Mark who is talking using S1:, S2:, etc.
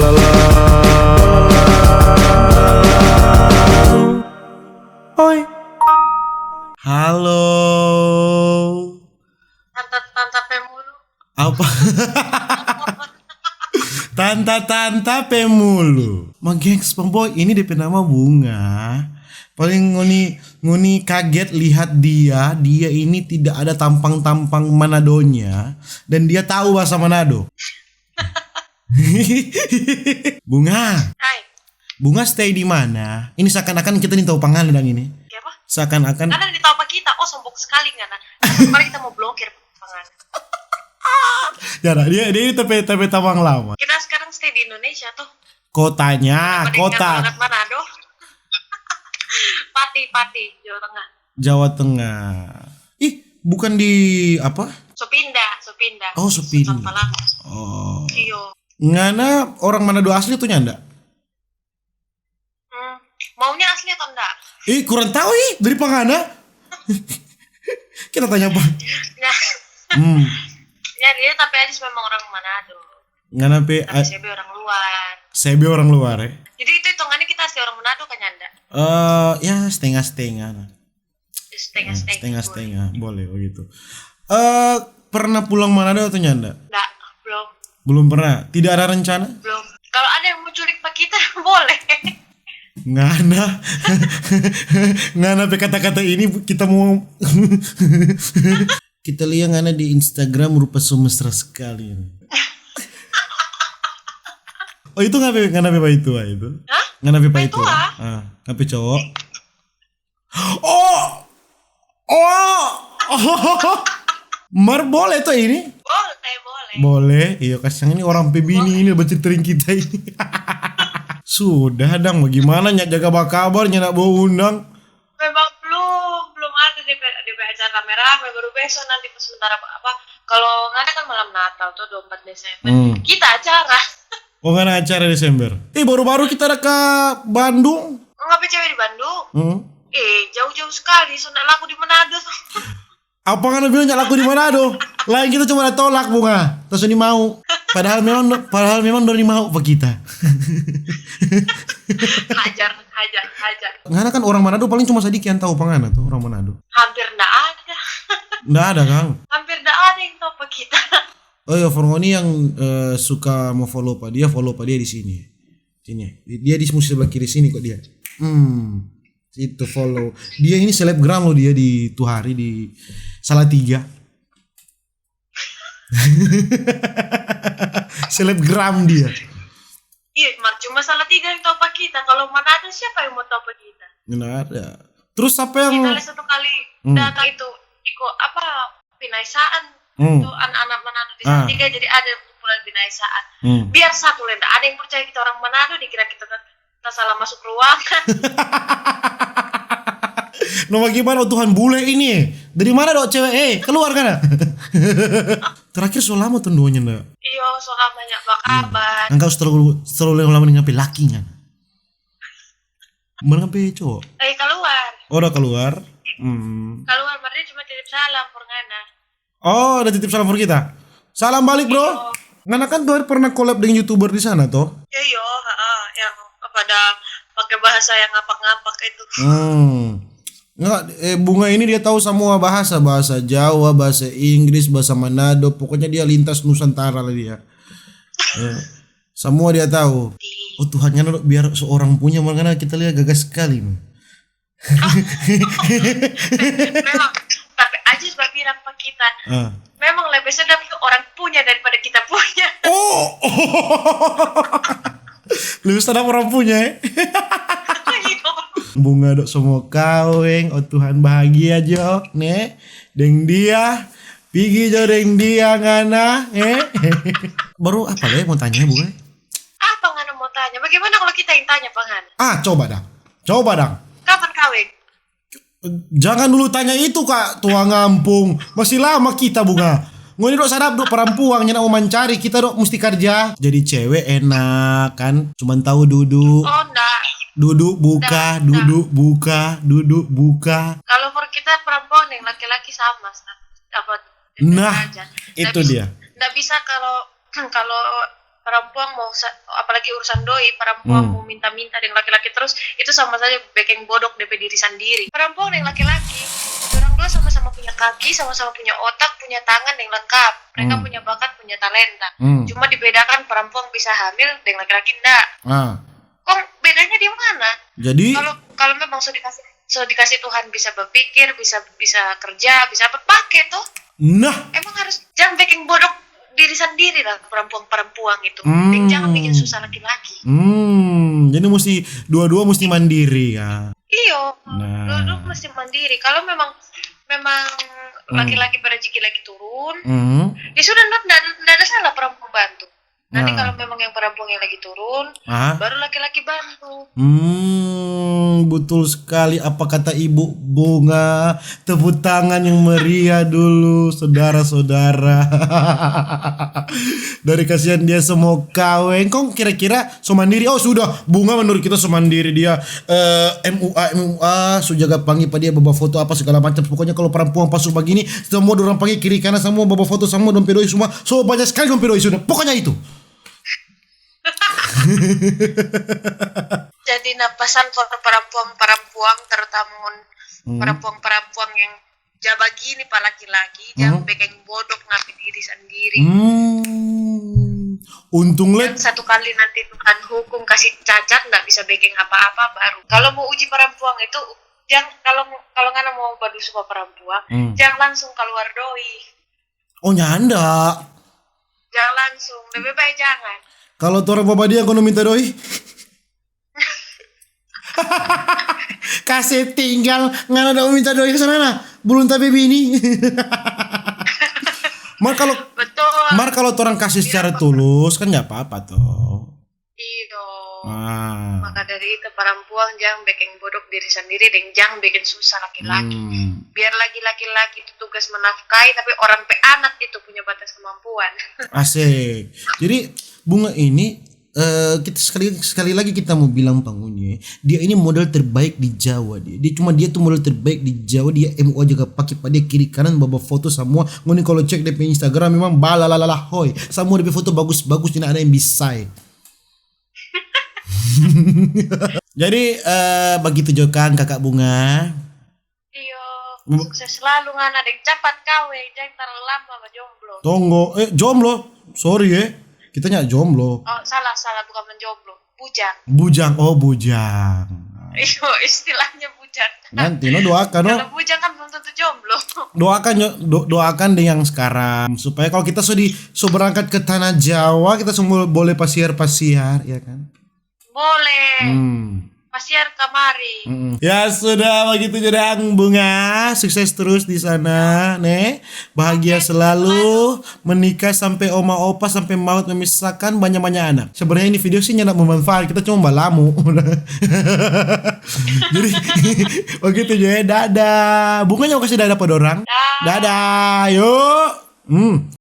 S1: Oi. Halo.
S2: Tante mulu.
S1: Apa? Tanta pemulu. Gengs pemboy, ini DP nama Bunga. Paling ngoni kaget lihat dia ini tidak ada tampang Manadonya dan dia tahu bahasa Manado. Bunga.
S2: Hai.
S1: Bunga stay di mana? Ini seakan-akan kita nih tahu Pangandaran ini.
S2: Siapa?
S1: Seakan-akan.
S2: Karena ditahu apa kita? Oh, sombong sekali Ngana. Mari kita mau blokir Pangan.
S1: Ya, dia ini tapi tabang lama.
S2: Kita sekarang stay di Indonesia tuh.
S1: Kotanya, kota.
S2: Banget Manado. Pati, Jawa Tengah.
S1: Jawa Tengah. Ih, bukan di apa?
S2: Supinda.
S1: Oh, Supinda.
S2: Sampalang.
S1: Oh.
S2: Iyo.
S1: Ngana orang Manado asli tuh nyanda?
S2: Maunya asli atau enggak?
S1: Kurang tahu dari Pangana. Kita tanya apa?
S2: Nah. Ya dia tapi Adis memang orang Manado.
S1: Ngana pe
S2: CB orang luar.
S1: CB orang luar ya.
S2: Jadi itu hitungannya kita asli orang Manado kan nyanda?
S1: Ya setengah-setengah. Setengah-setengah boleh begitu. Pernah pulang Manado atau nyanda?
S2: Enggak, belum.
S1: Belum pernah. Tidak ada rencana?
S2: Belum. Kalau ada yang mau culik pak kita boleh.
S1: Ngana pe kata-kata ini kita mau kita lihat Ngana di Instagram rupa mesra sekali. Oh itu Ngana pe itu?
S2: Hah?
S1: Ngana pe itu? Ngape cowok? Oh. Mar boleh tuh ini?
S2: Boleh.
S1: Boleh. Iya kasang ini orang pebini ini berceritarin kita ini. Sudah dang, bagaimana nyak jaga kabar nyak nak bawa undang?
S2: Memang belum ada di acara rame-rame, baru besok nanti pas sementara apa? Kalau nggak ada kan malam Natal tuh 24 Desember. Kita acara.
S1: Oh nggak ada acara Desember? Baru-baru kita ada ke Bandung.
S2: Ngapain cewek di Bandung? Jauh-jauh sekali, soalnya laku di Manado tuh.
S1: Apa kan bilang nyak laku di Manado? Lain kita cuma ada tolak Bunga, terus ini mau. Padahal memang dari mau apa kita.
S2: Hajar.
S1: Ngana kan orang Manado paling cuma sedikit yang tahu Pangana tuh orang Manado.
S2: Hampir nggak ada.
S1: Nggak ada Kang.
S2: Hampir nggak ada yang tahu apa kita.
S1: Oh ya Forngoni yang suka mau follow dia di sini. Dia di musim sebelah kiri sini kok dia. Itu follow. Dia ini selebgram loh dia di tuh hari di Salatiga. Selebgram dia.
S2: Iya, cuma Salatiga yang tahu apa kita. Kalau Manado siapa yang mau tahu apa kita?
S1: Nggak ada. Terus apa yang
S2: kita satu kali datang itu ikut apa pinaisaan tuh anak-anak Manado di Salatiga jadi ada kumpulan pinaisaan. Biar satu lenda ada yang percaya kita orang Manado dikira kita salah masuk ruangan.
S1: No bagaimana Tuhan bule ini? Dari mana dok cewek? Keluar kan? Terakhir so lama tuh duanya ndak?
S2: Iya, so lamanya bakaban.
S1: Engkau selalu lama ngapain laki kan? Mana ngapain cowok?
S2: Keluar.
S1: Oh udah keluar.
S2: Keluar, mereka cuma titip salam for Ngana.
S1: Oh, ada titip salam for kita. Salam balik bro. Ngana kan tuh pernah collab dengan YouTuber di sana toh?
S2: Iya, yang pada pakai bahasa yang ngapak-ngapak itu.
S1: Nggak, Bunga ini dia tahu semua bahasa Jawa, bahasa Inggris, bahasa Manado, pokoknya dia lintas Nusantara lah dia. Semua dia tahu. Oh Tuhan, biar seorang punya makanya kita lihat gagah sekali.
S2: Memang, tapi Ajis bilang pak kita, memang lebih sedap orang punya daripada kita punya.
S1: Lebih sedap orang punya. Bunga dok semua kaweng, oh Tuhan bahagia jo, ne, deng dia, pigi jo deng dia Ngana, Baru apa deh mau tanya Bunga?
S2: Apa Ngana mau tanya? Bagaimana kalau kita yang tanya Pangan?
S1: Coba dang.
S2: Kapan kawin?
S1: Jangan dulu tanya itu kak, tua ngampung, masih lama kita Bunga. Ngoni dok sadap dok perempuan yang mau mencari kita dok mesti kerja. Jadi cewek enak kan, cuman tahu duduk.
S2: Oh enggak.
S1: Duduk buka.
S2: Kalau for kita perempuan yang laki-laki sama apa?
S1: Nah, itu dia.
S2: Nggak bisa kalau perempuan mau apalagi urusan doi, perempuan mau minta-minta dengan laki-laki terus, itu sama saja bikin bodoh DP diri sendiri. Perempuan yang laki-laki, orang dua sama-sama punya kaki, sama-sama punya otak, punya tangan yang lengkap. Mereka punya bakat, punya talenta. Cuma dibedakan perempuan bisa hamil dengan laki-laki enggak. Kok bedanya di mana?
S1: Jadi
S2: kalau memang sudah dikasih Tuhan bisa berpikir, bisa kerja, bisa pakai tuh.
S1: Nah,
S2: emang harus jangan bikin bodoh diri sendiri lah perempuan itu. Dan jangan bikin susah laki-laki.
S1: Jadi mesti dua-dua mesti mandiri ya.
S2: Iya, dua-dua mesti mandiri. Kalau memang laki-laki berrezeki lagi turun, ya sudah tidak ada salah perempuan bantu. Nanti kalau memang yang perempuan yang lagi turun, baru laki-laki bantu.
S1: Betul sekali apa kata Ibu Bunga. Tepuk tangan yang meriah dulu saudara-saudara. Dari kasihan dia semua kawin. Kok kira-kira so mandiri? Oh sudah, Bunga menurut kita so mandiri. Dia MUA so jaga panggil pada dia bawa foto apa segala macam. Pokoknya kalau perempuan pasuk begini, semua orang panggil kiri kanan, semua bawa foto, semua dompet doi semua. So banyak sekali dompet doi sudah. Pokoknya itu.
S2: Jadi napasan for perempuan terutama perempuan yang jaba gini pak laki-laki jangan bikin bodoh ngapain diri sendiri.
S1: Untung
S2: dan satu kali nanti Tuhan hukum kasih cacat nggak bisa bikin apa-apa baru. Kalau mau uji perempuan itu jangan kalau nggak mau badu sama perempuan jangan langsung keluar doi.
S1: Oh nyanda.
S2: Jangan langsung, lebih baik jangan.
S1: Kalau orang bapak dia kono minta doi. Kasih tinggal ngana ada minta doi ke sana belum tapi bini. Mar kalau orang kasih secara tulus kan nggak apa-apa toh.
S2: Iya. Maka dari itu perempuan jangan bikin bodoh diri sendiri dan jangan bikin susah laki-laki. Biar laki-laki itu tugas menafkahi tapi orang pe anak itu punya batas kemampuan.
S1: Asik. Jadi Bunga ini kita sekali lagi kita mau bilang pangunya dia ini model terbaik di Jawa dia tuh model terbaik di Jawa. Dia MUA juga pakai pada kiri kanan bawa foto semua ngoni kalau cek di Instagram memang balalala hoy semua di foto bagus-bagus tidak ada yang bisa. Jadi begitu Jokan kakak Bunga.
S2: Iya sukses selalu ngana deng cepat kawin jangan terlalu lama sama jomblo.
S1: Tunggu jomblo sorry kita nyak jomblo.
S2: Oh salah bukan menjomblo
S1: bujang oh bujang.
S2: Iyo istilahnya bujang.
S1: Nanti doakan
S2: kalau bujang kan belum tentu jomblo.
S1: Doakan deh yang sekarang supaya kalau kita berangkat ke tanah Jawa kita semua boleh pasiar ya kan. Boleh.
S2: Pasiar kemari.
S1: Ya sudah begitu jodang Bunga, sukses terus di sana, bahagia selalu, menikah sampai oma opa sampai maut memisahkan banyak-banyak anak. Sebenarnya ini video sih nggak bermanfaat, kita cuma balamu. Jadi begitu juga dadah. Bunga mau kasih dadah pada orang. Dadah, yuk.